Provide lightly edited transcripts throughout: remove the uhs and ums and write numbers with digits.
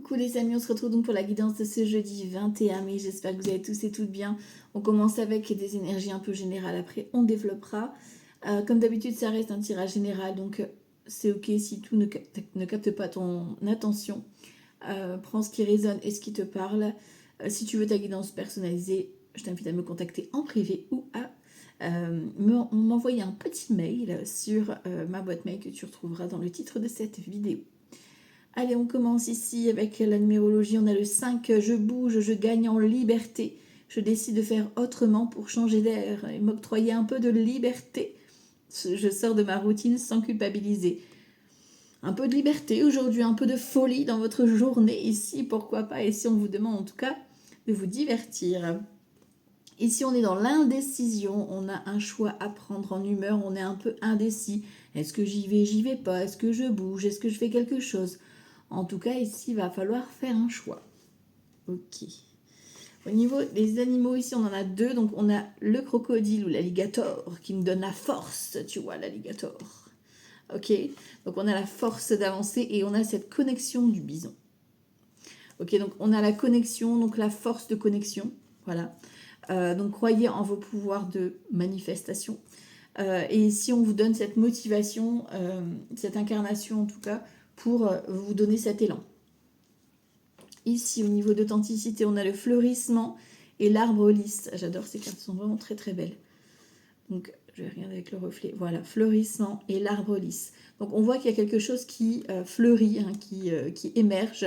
Coucou les amis, on se retrouve donc pour la guidance de ce jeudi 21 mai. J'espère que vous allez tous et toutes bien. On commence avec des énergies un peu générales, après on développera. Comme d'habitude, ça reste un tirage général, donc c'est ok si tout ne capte pas ton attention. Prends ce qui résonne et ce qui te parle. Si tu veux ta guidance personnalisée, je t'invite à me contacter en privé ou à m'envoyer un petit mail sur ma boîte mail que tu retrouveras dans le titre de cette vidéo. Allez, on commence ici avec la numérologie. On a le 5, je bouge, je gagne en liberté. Je décide de faire autrement pour changer d'air et m'octroyer un peu de liberté. Je sors de ma routine sans culpabiliser. Un peu de liberté aujourd'hui, un peu de folie dans votre journée ici, pourquoi pas. Et si on vous demande en tout cas de vous divertir. Ici, on est dans l'indécision. On a un choix à prendre en humeur. On est un peu indécis. Est-ce que j'y vais pas? Est-ce que je bouge? Est-ce que je fais quelque chose? En tout cas, ici, il va falloir faire un choix. Ok. Au niveau des animaux, ici, on en a deux. Donc, on a le crocodile ou l'alligator qui nous donne la force, tu vois, l'alligator. Ok. Donc, on a la force d'avancer et on a cette connexion du bison. Ok. Donc, on a la connexion, donc la force de connexion. Voilà. Donc, croyez en vos pouvoirs de manifestation. Et ici, on vous donne cette motivation, cette incarnation en tout cas, pour vous donner cet élan. Ici, au niveau d'authenticité, on a le fleurissement et l'arbre lisse. J'adore ces cartes, elles sont vraiment très très belles. Donc, je vais regarder avec le reflet. Voilà, fleurissement et l'arbre lisse. Donc, on voit qu'il y a quelque chose qui fleurit, hein, qui émerge.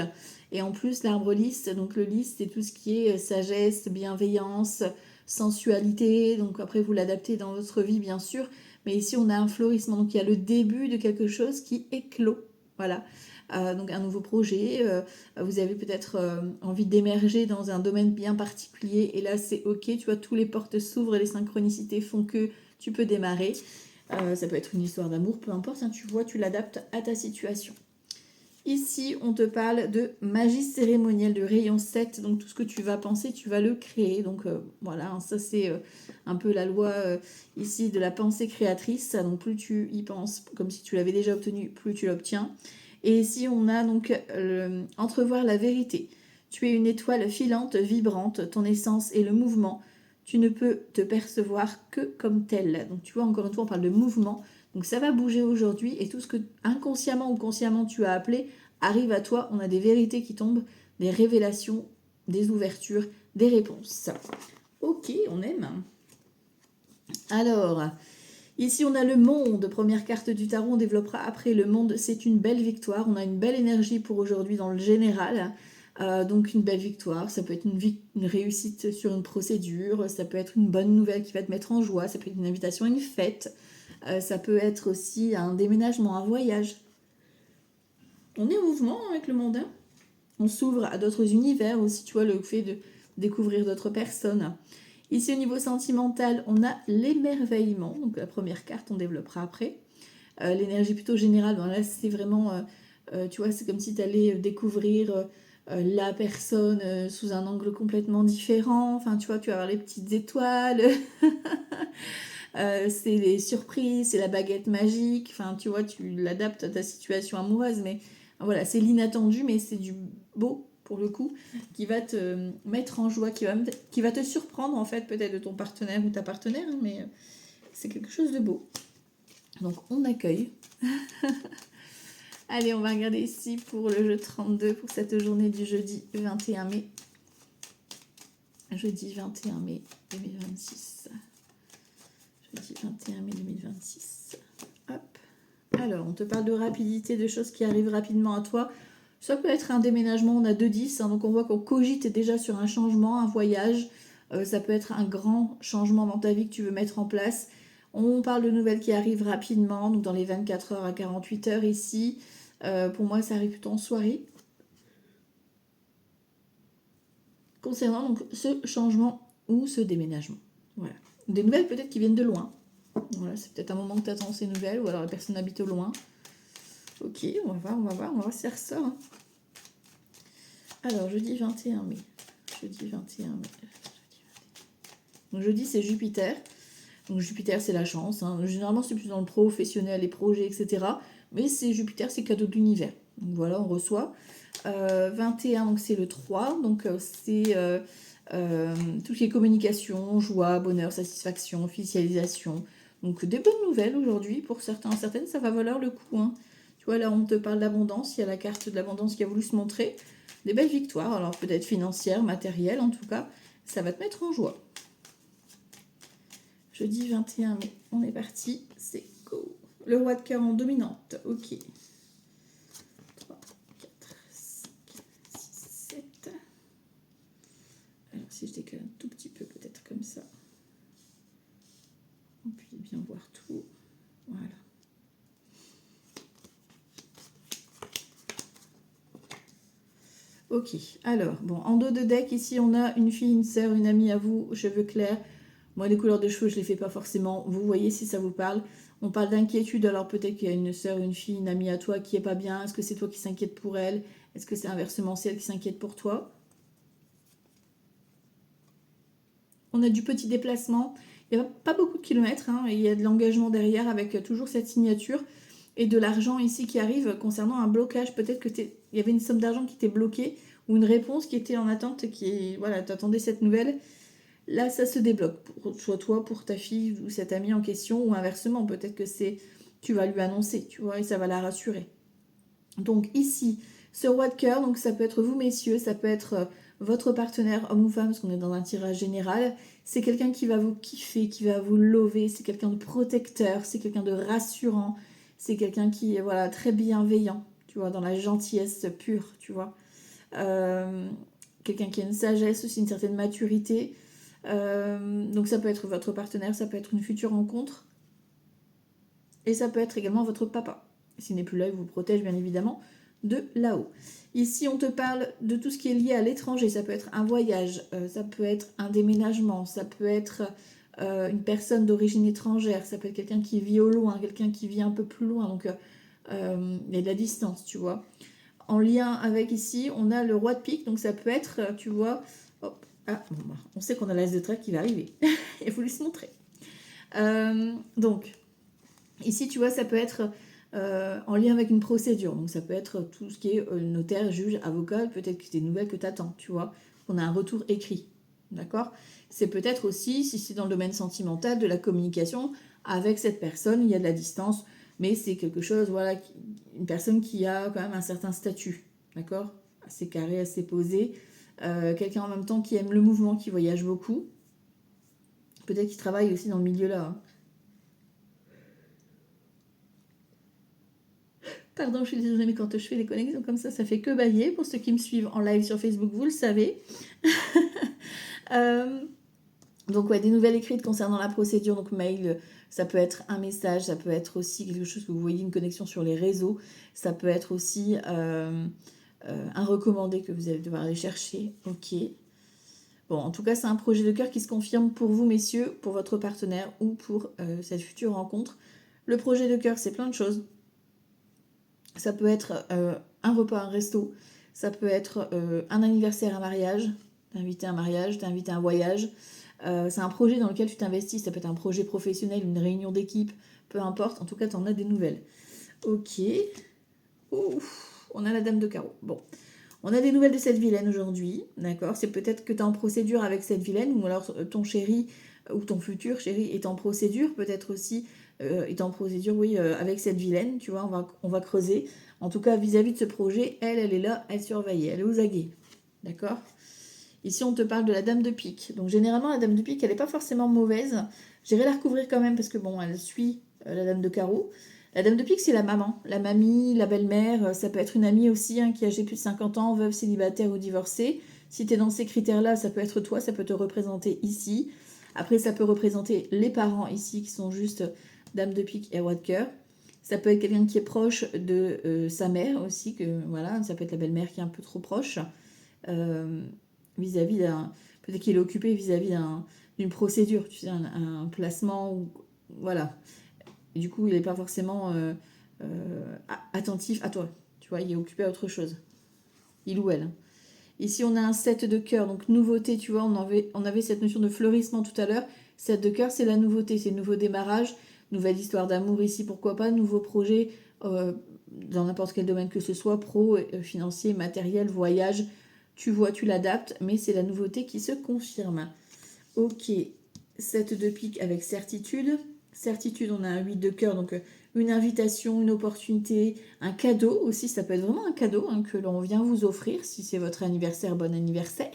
Et en plus, l'arbre lisse, donc le lisse, c'est tout ce qui est sagesse, bienveillance, sensualité. Donc, après, vous l'adaptez dans votre vie, bien sûr. Mais ici, on a un fleurissement. Donc, il y a le début de quelque chose qui éclot. Voilà. Donc, un nouveau projet. Vous avez peut-être envie d'émerger dans un domaine bien particulier. Et là, c'est ok. Tu vois, tous les portes s'ouvrent et les synchronicités font que tu peux démarrer. Ça peut être une histoire d'amour, peu importe. Hein, tu vois, tu l'adaptes à ta situation. Ici, on te parle de magie cérémonielle, de rayon 7. Donc, tout ce que tu vas penser, tu vas le créer. Donc, voilà, hein, ça, c'est un peu la loi ici de la pensée créatrice. Donc, plus tu y penses, comme si tu l'avais déjà obtenu, plus tu l'obtiens. Et ici, on a donc entrevoir la vérité. Tu es une étoile filante, vibrante. Ton essence est le mouvement. Tu ne peux te percevoir que comme tel. Donc, tu vois, encore une fois, on parle de mouvement. Donc ça va bouger aujourd'hui et tout ce que inconsciemment ou consciemment tu as appelé arrive à toi. On a des vérités qui tombent, des révélations, des ouvertures, des réponses. Ok, on aime. Alors, ici on a le monde, première carte du tarot, on développera après. Le monde, c'est une belle victoire. On a une belle énergie pour aujourd'hui dans le général. Donc une belle victoire, ça peut être une réussite sur une procédure, ça peut être une bonne nouvelle qui va te mettre en joie, ça peut être une invitation à une fête. Ça peut être aussi un déménagement, un voyage. On est en mouvement avec le monde. Hein. On s'ouvre à d'autres univers aussi, tu vois, le fait de découvrir d'autres personnes. Ici, au niveau sentimental, on a l'émerveillement. Donc, la première carte, on développera après. L'énergie plutôt générale, ben là, c'est vraiment, tu vois, c'est comme si tu allais découvrir la personne sous un angle complètement différent. Enfin, tu vois, tu vas avoir les petites étoiles. C'est les surprises, c'est la baguette magique, enfin tu vois, tu l'adaptes à ta situation amoureuse, mais voilà, c'est l'inattendu, mais c'est du beau pour le coup, qui va te mettre en joie, qui va te surprendre en fait peut-être de ton partenaire ou ta partenaire, hein, mais c'est quelque chose de beau. Donc on accueille. Allez, on va regarder ici pour le jeu 32, pour cette journée du jeudi 21 mai. Jeudi 21 mai 2026. Jeudi 21 mai 2026. Hop. Alors, on te parle de rapidité, de choses qui arrivent rapidement à toi. Ça peut être un déménagement, on a 2-10, hein, donc on voit qu'on cogite déjà sur un changement, un voyage. Ça peut être un grand changement dans ta vie que tu veux mettre en place. On parle de nouvelles qui arrivent rapidement, donc dans les 24 heures à 48 heures ici. Pour moi, ça arrive plutôt en soirée. Concernant donc ce changement ou ce déménagement. Voilà. Des nouvelles peut-être qui viennent de loin. Voilà, c'est peut-être un moment que tu attends ces nouvelles, ou alors la personne habite au loin. Ok, on va voir si ça ressort. Hein. Alors, jeudi 21 mai. Jeudi 21 mai. Donc, jeudi, c'est Jupiter. Donc, Jupiter, c'est la chance. Hein. Généralement, c'est plus dans le professionnel, les projets, etc. Mais c'est Jupiter, c'est cadeau de l'univers. Donc, voilà, on reçoit. 21, donc c'est le 3, donc c'est tout ce qui est communication, joie, bonheur, satisfaction, officialisation. Donc des bonnes nouvelles aujourd'hui pour certains, certaines, ça va valoir le coup, hein. Tu vois, là on te parle d'abondance, il y a la carte de l'abondance qui a voulu se montrer. Des belles victoires, alors peut-être financières, matérielles en tout cas, ça va te mettre en joie. Jeudi 21 mai, on est parti, c'est go. Le roi de cœur en dominante, ok. 3, 4, 5, 6, 7. Alors si je décale un tout petit peu, peut-être comme ça. On peut bien voir tout. Voilà. Ok, alors, bon, en dos de deck, ici, on a une fille, une sœur, une amie à vous, cheveux clairs. Moi, les couleurs de cheveux, je ne les fais pas forcément. Vous voyez si ça vous parle. On parle d'inquiétude, alors peut-être qu'il y a une sœur, une fille, une amie à toi qui est pas bien. Est-ce que c'est toi qui s'inquiète pour elle? Est-ce que c'est inversement celle qui s'inquiète pour toi? On a du petit déplacement. Il n'y a pas beaucoup de kilomètres, hein, et il y a de l'engagement derrière avec toujours cette signature. Et de l'argent ici qui arrive concernant un blocage. Peut-être que il y avait une somme d'argent qui était bloquée ou une réponse qui était en attente, voilà, tu attendais cette nouvelle. Là, ça se débloque, soit toi, pour ta fille ou cette amie en question, ou inversement, peut-être que tu vas lui annoncer, tu vois, et ça va la rassurer. Donc ici, ce roi de cœur, donc ça peut être vous messieurs, ça peut être votre partenaire, homme ou femme, parce qu'on est dans un tirage général. C'est quelqu'un qui va vous kiffer, qui va vous lover, c'est quelqu'un de protecteur, c'est quelqu'un de rassurant, c'est quelqu'un qui est voilà, très bienveillant, tu vois, dans la gentillesse pure, tu vois. Quelqu'un qui a une sagesse aussi, une certaine maturité. Donc ça peut être votre partenaire, ça peut être une future rencontre. Et ça peut être également votre papa. S'il n'est plus là, il vous protège bien évidemment de là-haut. Ici, on te parle de tout ce qui est lié à l'étranger. Ça peut être un voyage, ça peut être un déménagement, ça peut être une personne d'origine étrangère, ça peut être quelqu'un qui vit au loin, quelqu'un qui vit un peu plus loin. Donc, il y a de la distance, tu vois. En lien avec ici, on a le roi de pique. Donc, ça peut être, tu vois... Hop, ah, bon, bah, on sait qu'on a l'as de trèfle qui va arriver. Il faut lui se montrer. Donc... Ici, tu vois, ça peut être en lien avec une procédure. Donc, ça peut être tout ce qui est notaire, juge, avocat. Peut-être que c'est des nouvelles que tu attends, tu vois. On a un retour écrit. D'accord? C'est peut-être aussi, si c'est dans le domaine sentimental, de la communication avec cette personne. Il y a de la distance, mais c'est quelque chose, voilà, une personne qui a quand même un certain statut. D'accord? Assez carré, assez posé. Quelqu'un en même temps qui aime le mouvement, qui voyage beaucoup. Peut-être qu'il travaille aussi dans le milieu là. Hein. Pardon, je suis désolée, mais quand je fais les connexions comme ça fait que bailler. Pour ceux qui me suivent en live sur Facebook, vous le savez. Donc, ouais, des nouvelles écrites concernant la procédure. Donc, mail, ça peut être un message, ça peut être aussi quelque chose que vous voyez, une connexion sur les réseaux. Ça peut être aussi un recommandé que vous allez devoir aller chercher. Ok. Bon, en tout cas, c'est un projet de cœur qui se confirme pour vous, messieurs, pour votre partenaire ou pour cette future rencontre. Le projet de cœur, c'est plein de choses. Ça peut être un repas, un resto. Ça peut être un anniversaire, un mariage. T'inviter à un mariage, t'inviter à un voyage. C'est un projet dans lequel tu t'investis. Ça peut être un projet professionnel, une réunion d'équipe. Peu importe. En tout cas, tu en as des nouvelles. Ok. Ouf, on a la dame de carreau. Bon. On a des nouvelles de cette vilaine aujourd'hui. D'accord. C'est peut-être que tu es en procédure avec cette vilaine. Ou alors ton chéri ou ton futur chéri est en procédure. Peut-être aussi est en procédure, oui, avec cette vilaine, tu vois, on va creuser. En tout cas, vis-à-vis de ce projet, elle est là, elle surveille, elle est aux aguets. D'accord? Ici, on te parle de la dame de pique. Donc, généralement, la dame de pique, elle n'est pas forcément mauvaise. J'irai la recouvrir quand même parce que, bon, elle suit la dame de carreau. La dame de pique, c'est la maman, la mamie, la belle-mère. Ça peut être une amie aussi hein, qui a âgée plus de 50 ans, veuve, célibataire ou divorcée. Si tu es dans ces critères-là, ça peut être toi, ça peut te représenter ici. Après, ça peut représenter les parents ici qui sont juste dame de pique et roi de cœur. Ça peut être quelqu'un qui est proche de sa mère aussi, que voilà, ça peut être la belle-mère qui est un peu trop proche, vis-à-vis d'un... Peut-être qu'il est occupé vis-à-vis d'une procédure, tu sais, un placement, ou voilà. Et du coup, il n'est pas forcément attentif à toi, tu vois, il est occupé à autre chose. Il ou elle. Ici, on a un 7 de cœur, donc nouveauté, tu vois, on avait cette notion de fleurissement tout à l'heure. 7 de cœur, c'est la nouveauté, c'est le nouveau démarrage. nouvelle histoire d'amour ici, pourquoi pas, nouveau projet dans n'importe quel domaine que ce soit, pro, financier, matériel, voyage, tu vois, tu l'adaptes, mais c'est la nouveauté qui se confirme. Ok, 7 de pique avec certitude. Certitude, on a un 8 de cœur, donc une invitation, une opportunité, un cadeau aussi, ça peut être vraiment un cadeau que l'on vient vous offrir, si c'est votre anniversaire, bon anniversaire.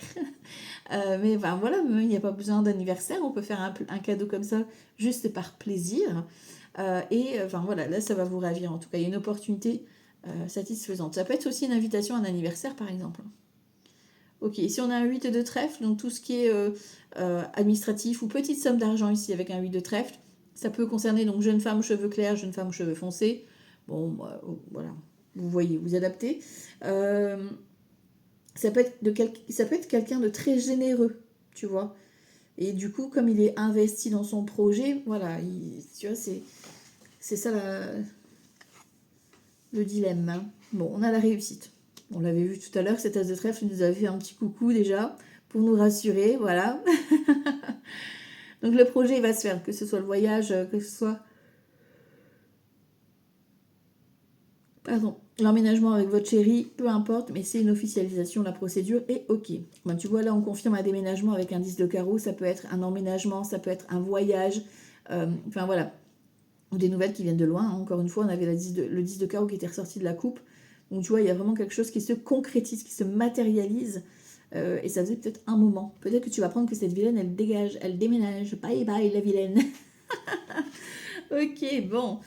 Mais enfin, voilà, il n'y a pas besoin d'anniversaire, on peut faire un cadeau comme ça, juste par plaisir. Enfin voilà, là ça va vous ravir en tout cas, il y a une opportunité satisfaisante. Ça peut être aussi une invitation à un anniversaire par exemple. Ok, ici on a un 8 de trèfle, donc tout ce qui est administratif ou petite somme d'argent ici avec un 8 de trèfle, ça peut concerner donc jeune femme aux cheveux clairs, jeune femme aux cheveux foncés. Bon, voilà, vous voyez, vous adaptez. Ça peut être quelqu'un de très généreux, tu vois. Et du coup, comme il est investi dans son projet, voilà, tu vois, c'est ça le dilemme. Hein. Bon, on a la réussite. On l'avait vu tout à l'heure, cet as de trèfle nous avait fait un petit coucou déjà pour nous rassurer, voilà. Donc le projet il va se faire, que ce soit le voyage, que ce soit l'emménagement avec votre chéri, peu importe, mais c'est une officialisation, la procédure est ok. Ben, tu vois là, on confirme un déménagement avec un 10 de carreau, ça peut être un emménagement, ça peut être un voyage, enfin voilà, ou des nouvelles qui viennent de loin. Hein. Encore une fois, on avait le 10 de carreau qui était ressorti de la coupe. Donc tu vois, il y a vraiment quelque chose qui se concrétise, qui se matérialise. Et ça faisait peut-être un moment. Peut-être que tu vas prendre que cette vilaine, elle dégage, elle déménage. Bye bye la vilaine. Ok, bon.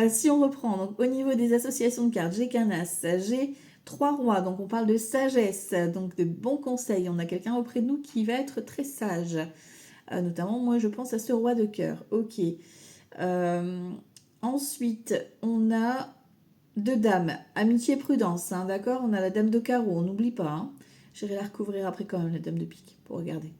Si on reprend, donc au niveau des associations de cartes, j'ai qu'un as, j'ai 3 rois, donc on parle de sagesse, donc de bons conseils. On a quelqu'un auprès de nous qui va être très sage. Notamment, moi, je pense à ce roi de cœur. Ok. Ensuite, on a 2 dames. Amitié, prudence, hein, d'accord. On a la dame de carreau, on n'oublie pas. Hein. J'irai la recouvrir après quand même, la dame de pique, pour regarder.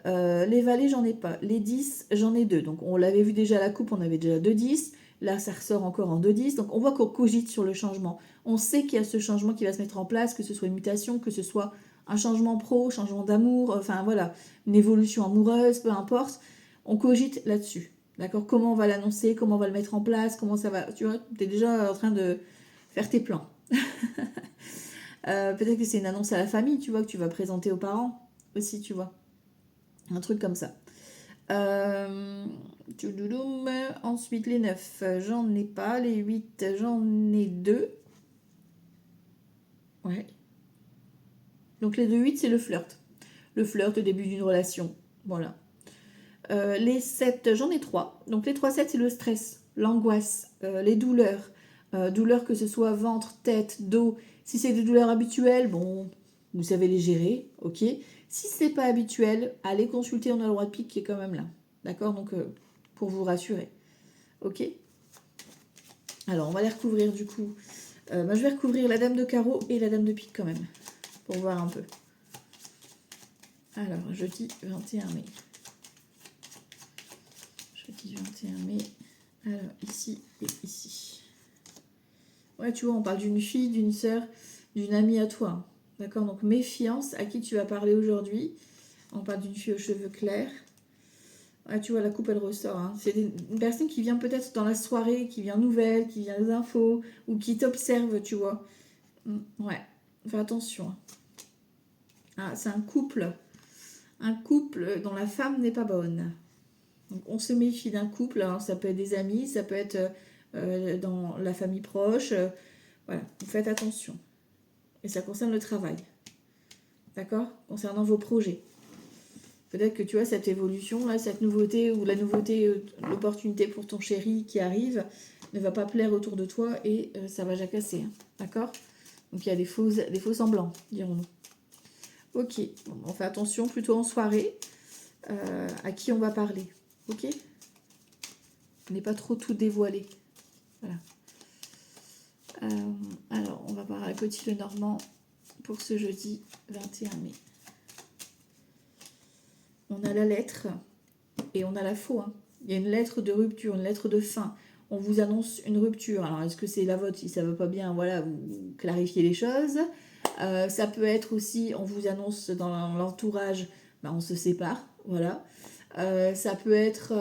Les valets, j'en ai pas. Les 10, j'en ai 2. Donc, on l'avait vu déjà à la coupe, on avait déjà 2 10. Là, ça ressort encore en 2 10. Donc, on voit qu'on cogite sur le changement. On sait qu'il y a ce changement qui va se mettre en place, que ce soit une mutation, que ce soit un changement pro, changement d'amour, enfin voilà, une évolution amoureuse, peu importe. On cogite là-dessus. D'accord. Comment on va l'annoncer, comment on va le mettre en place, comment ça va. Tu vois, tu es déjà en train de faire tes plans. Peut-être que c'est une annonce à la famille, tu vois, que tu vas présenter aux parents aussi, tu vois. Un truc comme ça. Ensuite, les 9, j'en ai pas. Les 8, j'en ai 2. Ouais. Donc les 2 8, c'est le flirt. Le flirt au début d'une relation. Voilà. Les 7, j'en ai 3. Donc les 3 7, c'est le stress, l'angoisse, les douleurs. Douleurs que ce soit ventre, tête, dos. Si c'est des douleurs habituelles, bon, vous savez les gérer, ok. Si c'est pas habituel, allez consulter, on a le roi de pique qui est quand même là. D'accord. Donc, pour vous rassurer. Ok. Alors, on va les recouvrir du coup. Je vais recouvrir la dame de carreau et la dame de pique quand même. Pour voir un peu. Alors, jeudi 21 mai. Jeudi 21 mai. Alors, ici et ici. Ouais, tu vois, on parle d'une fille, d'une sœur, d'une amie à toi. D'accord. Donc, méfiance à qui tu vas parler aujourd'hui. On parle d'une fille aux cheveux clairs. Ah, tu vois, la coupe, elle ressort. Hein. C'est une personne qui vient peut-être dans la soirée, qui vient nouvelle, qui vient des infos, ou qui t'observe, tu vois. Ouais, fais attention. Hein. Ah, c'est un couple. Un couple dont la femme n'est pas bonne. Donc, on se méfie d'un couple. Alors, ça peut être des amis, ça peut être dans la famille proche. Voilà, faites attention. Et ça concerne le travail. D'accord. Concernant vos projets. Peut-être que tu vois cette évolution, là, cette nouveauté ou la nouveauté, l'opportunité pour ton chéri qui arrive ne va pas plaire autour de toi et ça va jacasser. Hein, d'accord. Donc il y a des faux semblants, dirons-nous. Ok, bon, on fait attention plutôt en soirée à qui on va parler. Ok. On n'est pas trop tout dévoilé. Voilà. Alors, on va parler Petit le Normand pour ce jeudi 21 mai. On a la lettre et on a la faux. Hein. Il y a une lettre de rupture, une lettre de fin. On vous annonce une rupture. Alors, est-ce que c'est la vôtre? Si ça ne va pas bien, voilà, vous clarifiez les choses. Ça peut être aussi, on vous annonce dans l'entourage, on se sépare, voilà. Ça peut être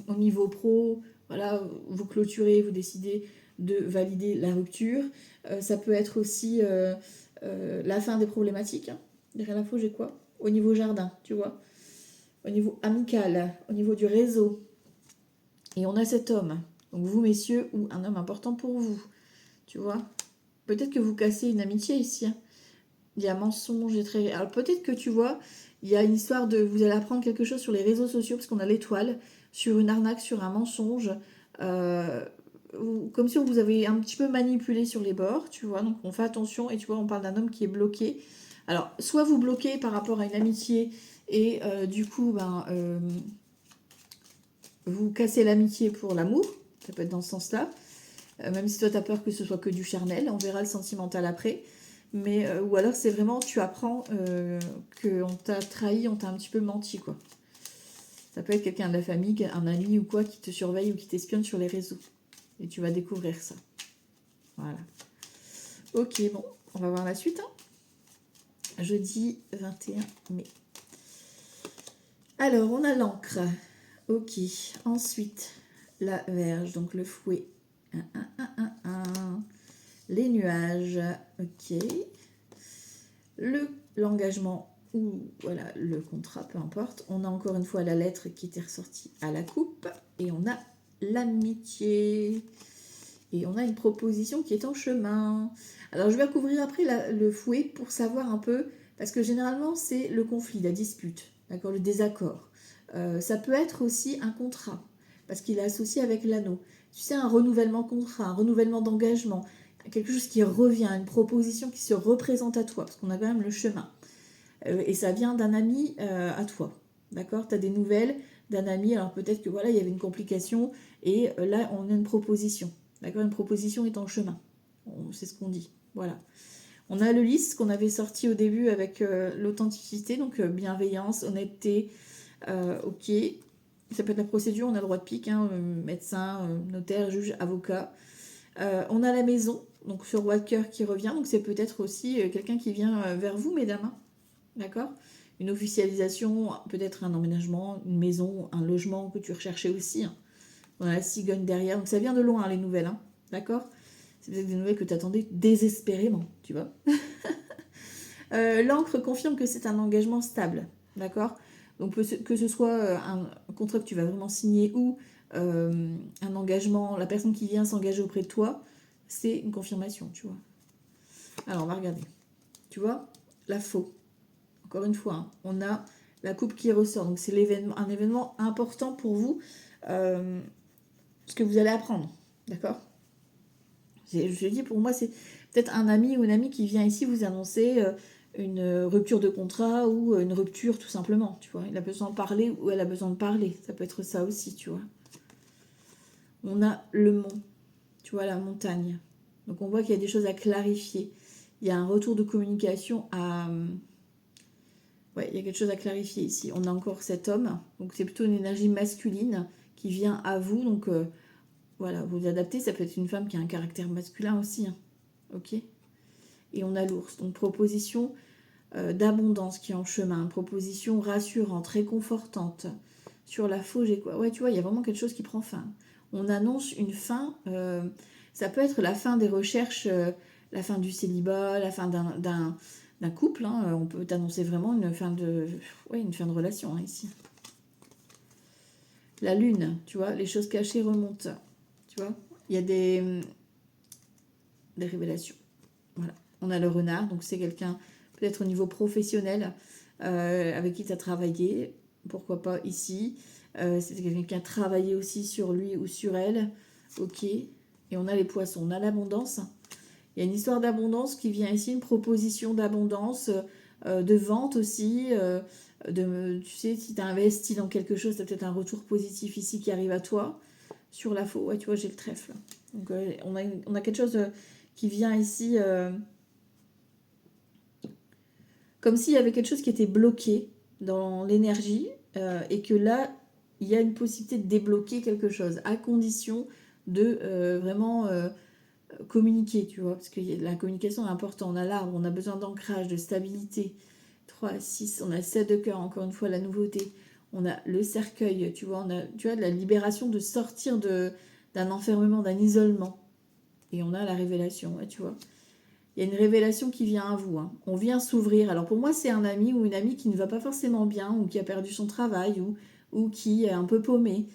au niveau pro, voilà, vous clôturez, vous décidez de valider la rupture. Ça peut être aussi la fin des problématiques. Hein. Derrière l'info, j'ai quoi? Au niveau jardin, tu vois. Au niveau amical, au niveau du réseau. Et on a cet homme. Donc vous, messieurs, ou un homme important pour vous. Tu vois. Peut-être que vous cassez une amitié ici. Hein. Il y a mensonge et très... Alors peut-être que tu vois, il y a une histoire de... Vous allez apprendre quelque chose sur les réseaux sociaux, parce qu'on a l'étoile, sur une arnaque, sur un mensonge. Comme si on vous avait un petit peu manipulé sur les bords, tu vois. Donc on fait attention, et tu vois, on parle d'un homme qui est bloqué. Alors, soit vous bloquez par rapport à une amitié, et du coup, vous cassez l'amitié pour l'amour. Ça peut être dans ce sens-là. Même si toi, tu as peur que ce soit que du charnel. On verra le sentimental après. Mais, ou alors, c'est vraiment, tu apprends qu'on t'a trahi, on t'a un petit peu menti, quoi. Ça peut être quelqu'un de la famille, un ami ou quoi, qui te surveille ou qui t'espionne sur les réseaux. Et tu vas découvrir ça. Voilà. Ok, bon, on va voir la suite. Hein. Jeudi 21 mai. Alors, on a l'encre. Ok, ensuite, la verge, donc le fouet. Les nuages, ok. L'engagement ou voilà le contrat, peu importe. On a encore une fois la lettre qui était ressortie à la coupe. Et on a l'amitié. Et on a une proposition qui est en chemin. Alors je vais couvrir après le fouet pour savoir un peu, parce que généralement c'est le conflit, la dispute, d'accord, le désaccord. Ça peut être aussi un contrat, parce qu'il est associé avec l'anneau. Tu sais, un renouvellement contrat, un renouvellement d'engagement, quelque chose qui revient, une proposition qui se représente à toi, parce qu'on a quand même le chemin. Et ça vient d'un ami à toi, d'accord. Tu as des nouvelles d'un ami, alors peut-être que voilà, il y avait une complication, et là on a une proposition. D'accord, une proposition est en chemin. C'est ce qu'on dit. Voilà. On a le lys qu'on avait sorti au début avec l'authenticité, donc bienveillance, honnêteté, ok. Ça peut être la procédure, on a le droit de pique, hein, médecin, notaire, juge, avocat. On a la maison, donc ce roi de cœur qui revient, donc c'est peut-être aussi quelqu'un qui vient vers vous, mesdames. Hein. D'accord. Une officialisation, peut-être un emménagement, une maison, un logement que tu recherchais aussi. Hein. On a la cigogne derrière, donc ça vient de loin les nouvelles, hein. D'accord. C'est peut-être des nouvelles que tu attendais désespérément, tu vois. L'encre confirme que c'est un engagement stable, d'accord. Donc que ce soit un contrat que tu vas vraiment signer ou un engagement, la personne qui vient s'engager auprès de toi, c'est une confirmation, tu vois. Alors on va regarder, tu vois, la faux. Encore une fois, hein, on a la coupe qui ressort, donc c'est un événement important pour vous, ce que vous allez apprendre, d'accord. Je dis, pour moi, c'est peut-être un ami ou une amie qui vient ici vous annoncer une rupture de contrat ou une rupture tout simplement, tu vois. Il a besoin de parler ou elle a besoin de parler. Ça peut être ça aussi, tu vois. On a le mont, tu vois, la montagne. Donc on voit qu'il y a des choses à clarifier. Il y a un retour de communication à... Ouais, il y a quelque chose à clarifier ici. On a encore cet homme. Donc c'est plutôt une énergie masculine qui vient à vous. Donc voilà, vous vous adaptez. Ça peut être une femme qui a un caractère masculin aussi. Hein. Ok. Et on a l'ours. Donc proposition d'abondance qui est en chemin. Proposition rassurante, réconfortante. Sur la faux, j'ai quoi? Ouais, tu vois, il y a vraiment quelque chose qui prend fin. On annonce une fin. Ça peut être la fin des recherches, la fin du célibat, la fin d'un couple. Hein. On peut annoncer vraiment une fin de relation hein, ici. La lune, tu vois, les choses cachées remontent. Tu vois, il y a des révélations. Voilà. On a le renard, donc c'est quelqu'un peut-être au niveau professionnel avec qui tu as travaillé. Pourquoi pas ici. C'est quelqu'un qui a travaillé aussi sur lui ou sur elle. Ok. Et on a les poissons, on a l'abondance. Il y a une histoire d'abondance qui vient ici, une proposition d'abondance, de vente aussi. Tu sais, si tu as investi dans quelque chose, tu as peut-être un retour positif ici qui arrive à toi. Sur la faux, ouais, tu vois, j'ai le trèfle. Donc on a quelque chose qui vient ici, comme s'il y avait quelque chose qui était bloqué dans l'énergie, et que là, il y a une possibilité de débloquer quelque chose, à condition de vraiment communiquer, tu vois, parce que la communication est importante. On a l'arbre, on a besoin d'ancrage, de stabilité. 3, 6, on a 7 de cœur, encore une fois, la nouveauté. On a le cercueil, tu vois, tu as de la libération de sortir d'un enfermement, d'un isolement. Et on a la révélation, ouais, tu vois. Il y a une révélation qui vient à vous. Hein. On vient s'ouvrir. Alors pour moi, c'est un ami ou une amie qui ne va pas forcément bien, ou qui a perdu son travail, ou qui est un peu paumé,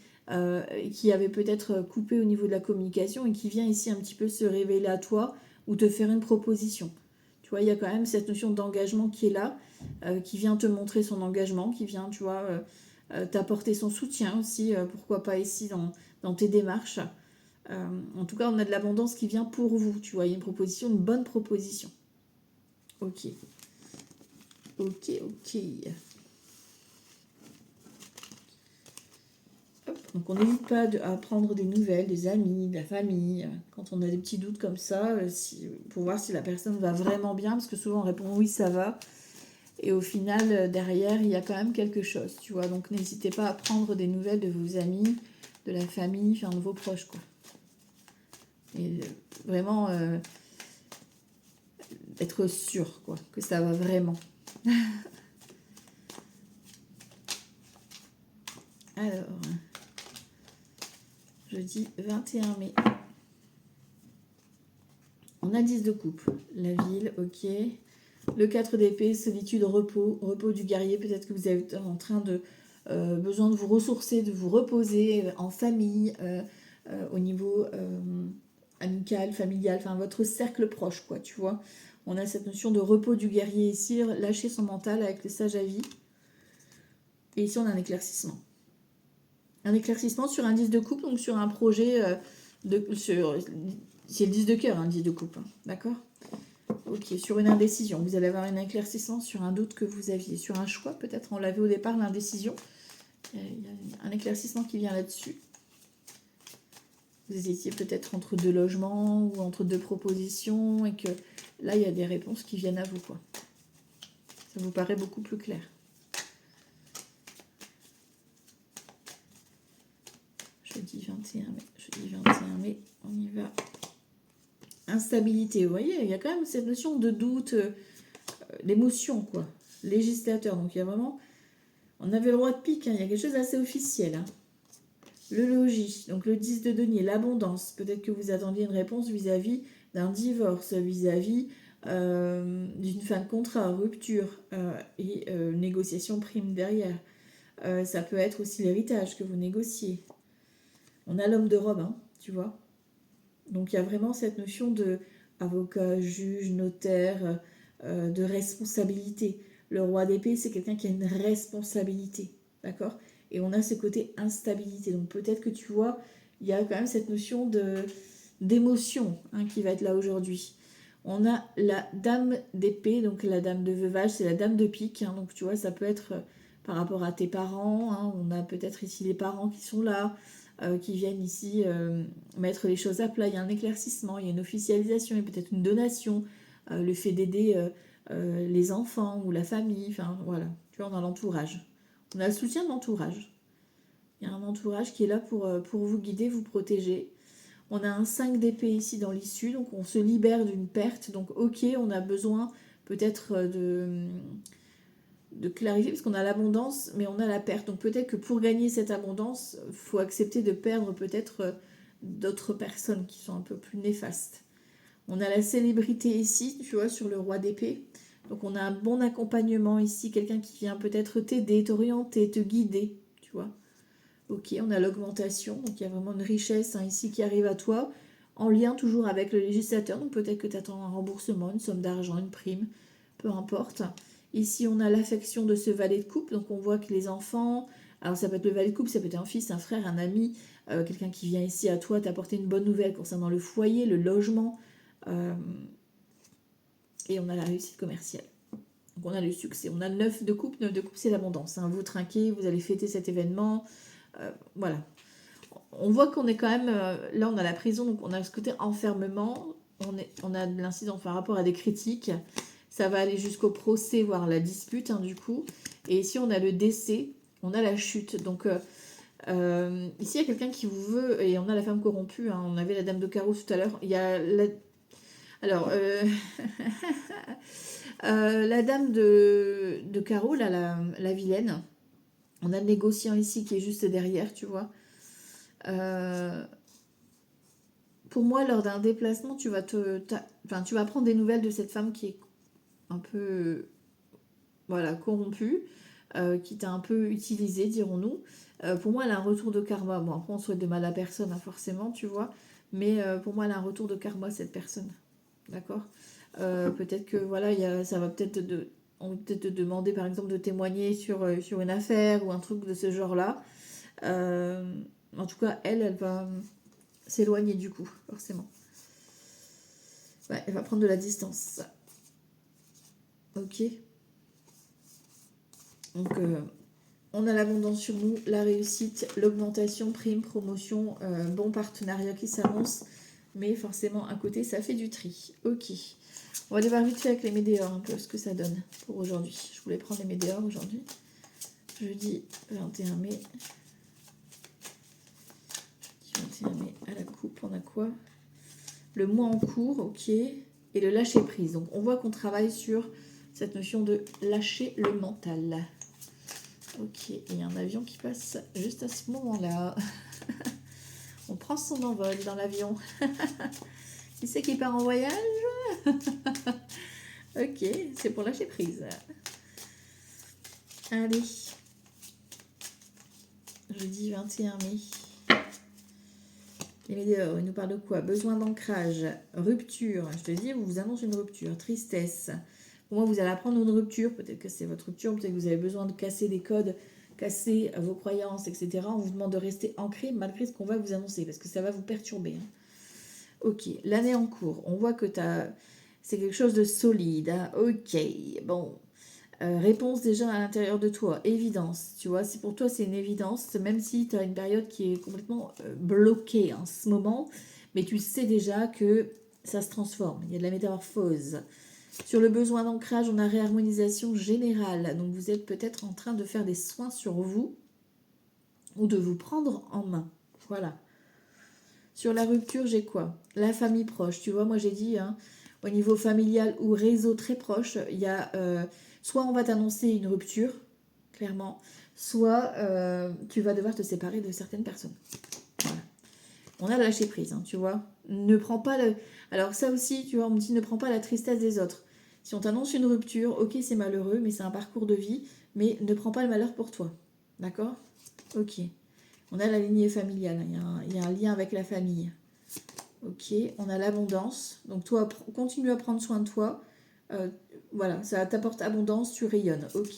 qui avait peut-être coupé au niveau de la communication, et qui vient ici un petit peu se révéler à toi, ou te faire une proposition. Tu vois, il y a quand même cette notion d'engagement qui est là, qui vient te montrer son engagement, qui vient, tu vois, t'apporter son soutien aussi, pourquoi pas ici dans tes démarches. En tout cas, on a de l'abondance qui vient pour vous, tu vois, il y a une proposition, une bonne proposition. Ok, ok, ok. Hop. Donc on n'hésite pas à prendre des nouvelles, des amis, de la famille, quand on a des petits doutes comme ça, pour voir si la personne va vraiment bien, parce que souvent on répond oui, ça va. Et au final, derrière, il y a quand même quelque chose, tu vois. Donc n'hésitez pas à prendre des nouvelles de vos amis, de la famille, enfin de vos proches, quoi. Et vraiment être sûr, quoi, que ça va vraiment. Alors, jeudi 21 mai. On a 10 de coupe. La ville, ok. Le 4 d'épée, solitude, repos. Repos du guerrier. Peut-être que vous êtes en train de... besoin de vous ressourcer, de vous reposer en famille, au niveau amical, familial, enfin votre cercle proche, quoi, tu vois. On a cette notion de repos du guerrier ici, lâcher son mental avec le sage à vie. Et ici, on a un éclaircissement. Un éclaircissement sur un 10 de coupe, donc sur un projet c'est le 10 de cœur, un 10 de coupe, hein, d'accord. Ok, sur une indécision. Vous allez avoir un éclaircissement sur un doute que vous aviez, sur un choix, peut-être on l'avait au départ, l'indécision. Il y a un éclaircissement qui vient là-dessus. Vous étiez peut-être entre deux logements ou entre deux propositions et que là, il y a des réponses qui viennent à vous, quoi. Ça vous paraît beaucoup plus clair. Jeudi 21 mai. Jeudi 21 mai, on y va. Instabilité, vous voyez, il y a quand même cette notion de doute, l'émotion, quoi. Législateur, donc il y a vraiment... On avait le roi de pique, hein, il y a quelque chose d'assez officiel. Hein. Le logis, donc le 10 de denier, l'abondance. Peut-être que vous attendiez une réponse vis-à-vis d'un divorce, vis-à-vis d'une fin de contrat, rupture et négociation prime derrière. Ça peut être aussi l'héritage que vous négociez. On a l'homme de robe, hein, tu vois. Donc il y a vraiment cette notion de avocat, juge, notaire, de responsabilité. Le roi d'épée, c'est quelqu'un qui a une responsabilité, d'accord. Et on a ce côté instabilité. Donc peut-être que tu vois, il y a quand même cette notion d'émotion hein, qui va être là aujourd'hui. On a la dame d'épée, donc la dame de veuvage, c'est la dame de pique. Hein, donc tu vois, ça peut être par rapport à tes parents. Hein, on a peut-être ici les parents qui sont là. Qui viennent ici mettre les choses à plat. Il y a un éclaircissement, il y a une officialisation, il y a peut-être une donation, le fait d'aider les enfants ou la famille, enfin voilà, tu vois, on a l'entourage. On a le soutien de l'entourage. Il y a un entourage qui est là pour vous guider, vous protéger. On a un 5 d'épée ici dans l'issue, donc on se libère d'une perte. Donc ok, on a besoin peut-être de clarifier, parce qu'on a l'abondance, mais on a la perte. Donc peut-être que pour gagner cette abondance, il faut accepter de perdre peut-être d'autres personnes qui sont un peu plus néfastes. On a la célébrité ici, tu vois, sur le roi d'épée. Donc on a un bon accompagnement ici, quelqu'un qui vient peut-être t'aider, t'orienter, te guider, tu vois. Ok, on a l'augmentation, donc il y a vraiment une richesse hein, ici qui arrive à toi, en lien toujours avec le législateur. Donc peut-être que tu attends un remboursement, une somme d'argent, une prime, peu importe. Ici, on a l'affection de ce valet de couple. Donc, on voit que les enfants... Alors, ça peut être le valet de couple, ça peut être un fils, un frère, un ami, quelqu'un qui vient ici à toi t'apporter une bonne nouvelle concernant le foyer, le logement. Et on a la réussite commerciale. Donc, on a le succès. On a 9 de couple. 9 de couple, c'est l'abondance. Hein. Vous trinquez, vous allez fêter cet événement. Voilà. On voit qu'on est quand même... là, on a la prison, donc on a ce côté enfermement. On a de l'incidence par rapport à des critiques. Ça va aller jusqu'au procès, voire la dispute, hein, du coup. Et ici, on a le décès, on a la chute. Donc, ici, il y a quelqu'un qui vous veut, et on a la femme corrompue. Hein, on avait la dame de carreau tout à l'heure. Il y a la... Alors, la dame de carreau, là, la vilaine, On a le négociant ici qui est juste derrière, tu vois. Pour moi, lors d'un déplacement, tu vas tu vas prendre des nouvelles de cette femme qui est un peu, voilà, corrompue, qui t'a un peu utilisé, dirons-nous. Pour moi, elle a un retour de karma. Bon, après, on souhaite de mal à personne, hein, forcément, tu vois. Mais pour moi, elle a un retour de karma, cette personne. D'accord. Peut-être que, voilà, ça va peut-être on va peut-être te demander, par exemple, de témoigner sur une affaire ou un truc de ce genre-là. En tout cas, elle va s'éloigner du coup, forcément. Ouais, elle va prendre de la distance. Ok. Donc, on a l'abondance sur nous, la réussite, l'augmentation, prime, promotion, bon partenariat qui s'annonce. Mais forcément, à côté, ça fait du tri. Ok. On va aller voir vite fait avec les météores un peu ce que ça donne pour aujourd'hui. Je voulais prendre les météores aujourd'hui. Jeudi 21 mai. Jeudi 21 mai à la coupe, on a quoi? Le mois en cours, ok. Et le lâcher prise. Donc, on voit qu'on travaille sur cette notion de lâcher le mental. Ok, et il y a un avion qui passe juste à ce moment-là. On prend son envol dans l'avion. Qui c'est qui part en voyage? Ok, c'est pour lâcher prise. Allez. Jeudi 21 mai. Les météores, il nous parle de quoi? Besoin d'ancrage, rupture. Je te dis, on vous annonce une rupture, tristesse. Pour moi, vous allez apprendre une rupture. Peut-être que c'est votre rupture, peut-être que vous avez besoin de casser des codes, casser vos croyances, etc. On vous demande de rester ancré malgré ce qu'on va vous annoncer, parce que ça va vous perturber. Hein. Ok, l'année en cours, on voit que c'est quelque chose de solide. Hein. Ok, bon. Réponse déjà à l'intérieur de toi, évidence, tu vois, si pour toi c'est une évidence, même si tu as une période qui est complètement bloquée en ce moment, mais tu sais déjà que ça se transforme, il y a de la métamorphose. Sur le besoin d'ancrage, on a réharmonisation générale, donc vous êtes peut-être en train de faire des soins sur vous ou de vous prendre en main, voilà. Sur la rupture, j'ai quoi? La famille proche, tu vois, moi j'ai dit, hein, au niveau familial ou réseau très proche, il y a soit on va t'annoncer une rupture, clairement, soit tu vas devoir te séparer de certaines personnes. Voilà. On a lâché prise, hein, tu vois. Ne prends pas le... Alors ça aussi, tu vois, on me dit ne prends pas la tristesse des autres. Si on t'annonce une rupture, ok, c'est malheureux, mais c'est un parcours de vie, mais ne prends pas le malheur pour toi. D'accord? Ok. On a la lignée familiale, il y a un lien avec la famille. Ok, on a l'abondance. Donc toi, continue à prendre soin de toi. Voilà, ça t'apporte abondance, tu rayonnes. Ok.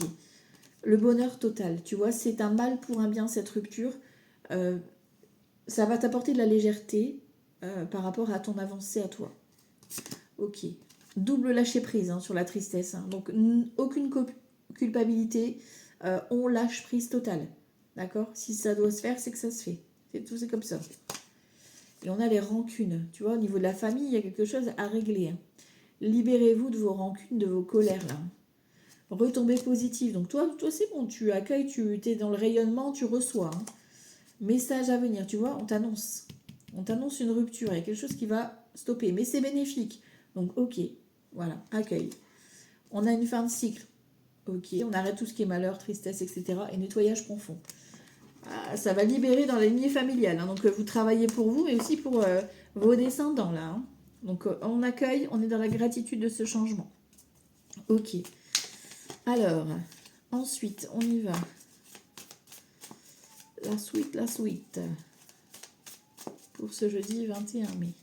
Le bonheur total, tu vois, c'est un mal pour un bien cette rupture. Ça va t'apporter de la légèreté par rapport à ton avancée à toi. Ok. Double lâcher prise hein, sur la tristesse. Hein. Donc aucune culpabilité. On lâche prise totale. D'accord? Si ça doit se faire, c'est que ça se fait. C'est tout, c'est comme ça. Et on a les rancunes. Tu vois, au niveau de la famille, il y a quelque chose à régler. Hein. Libérez-vous de vos rancunes, de vos colères là. Retombée positive. Donc toi c'est bon, tu accueilles, tu es dans le rayonnement, tu reçois. Hein. Message à venir, tu vois, on t'annonce. On t'annonce une rupture, il y a quelque chose qui va stopper, mais c'est bénéfique. Donc ok, voilà, accueil. On a une fin de cycle. Ok, on arrête tout ce qui est malheur, tristesse, etc. Et nettoyage profond. Ah, ça va libérer dans la lignée familiale. Hein. Donc vous travaillez pour vous, mais aussi pour vos descendants là. Hein. Donc on accueille, on est dans la gratitude de ce changement. Ok. Alors, ensuite, on y va. La suite. Pour ce jeudi 21 mai.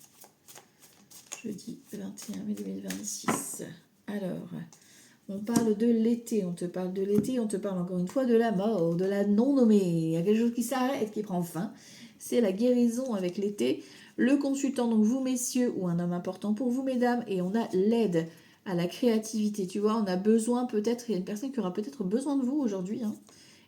Jeudi 21 mai 2026. Alors, on parle de l'été. On te parle de l'été. On te parle encore une fois de la mort, de la non-nommée. Il y a quelque chose qui s'arrête, qui prend fin. C'est la guérison avec l'été. Le consultant, donc vous messieurs, ou un homme important pour vous mesdames. Et on a l'aide à la créativité. Tu vois, on a besoin peut-être, il y a une personne qui aura peut-être besoin de vous aujourd'hui. Hein.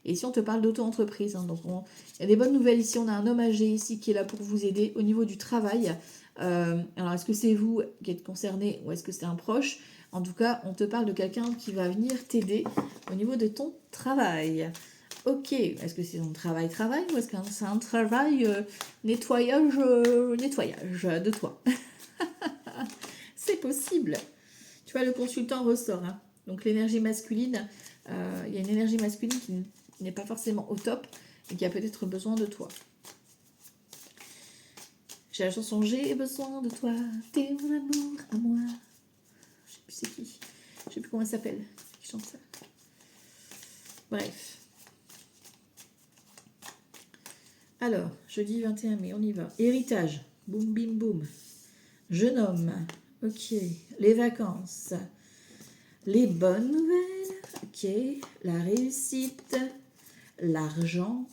Et ici, on te parle d'auto-entreprise. Hein. Donc, il y a des bonnes nouvelles ici. On a un homme âgé ici qui est là pour vous aider au niveau du travail. Alors, est-ce que c'est vous qui êtes concerné ou est-ce que c'est un proche? En tout cas, on te parle de quelqu'un qui va venir t'aider au niveau de ton travail. Ok, est-ce que c'est un travail ou est-ce que c'est un travail nettoyage de toi? C'est possible. Tu vois, le consultant ressort. Hein. Donc l'énergie masculine, il y a une énergie masculine qui n'est pas forcément au top et qui a peut-être besoin de toi. J'ai la chanson J'ai besoin de toi, t'es mon amour à moi. Je sais plus c'est qui. Je sais plus comment elle s'appelle qui chante ça. Bref. Alors, jeudi 21 mai, on y va. Héritage. Boum, bim, boum. Jeune homme. Ok. Les vacances. Les bonnes nouvelles. Ok. La réussite. L'argent.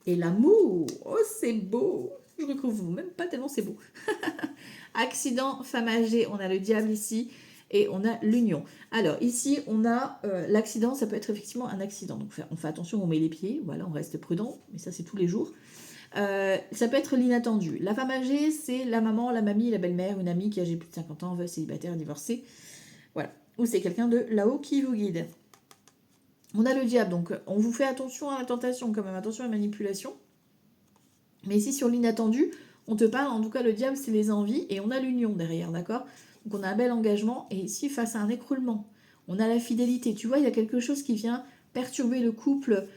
Et l'amour. Oh, c'est beau. Je ne retrouve même pas tellement c'est beau. Accident, femme âgée. On a le diable ici. Et on a l'union. Alors, ici, on a l'accident. Ça peut être effectivement un accident. Donc, on fait attention, on met les pieds. Voilà, on reste prudent. Mais ça, c'est tous les jours. Ça peut être l'inattendu. La femme âgée, c'est la maman, la mamie, la belle-mère, une amie qui a âgée plus de 50 ans, veuve, célibataire, divorcée. Voilà. Ou c'est quelqu'un de là-haut qui vous guide. On a le diable, donc on vous fait attention à la tentation, quand même, attention à la manipulation. Mais ici, sur l'inattendu, on te parle, en tout cas, le diable, c'est les envies, et on a l'union derrière, d'accord? Donc on a un bel engagement, et ici, face à un écroulement, on a la fidélité. Tu vois, il y a quelque chose qui vient perturber le couple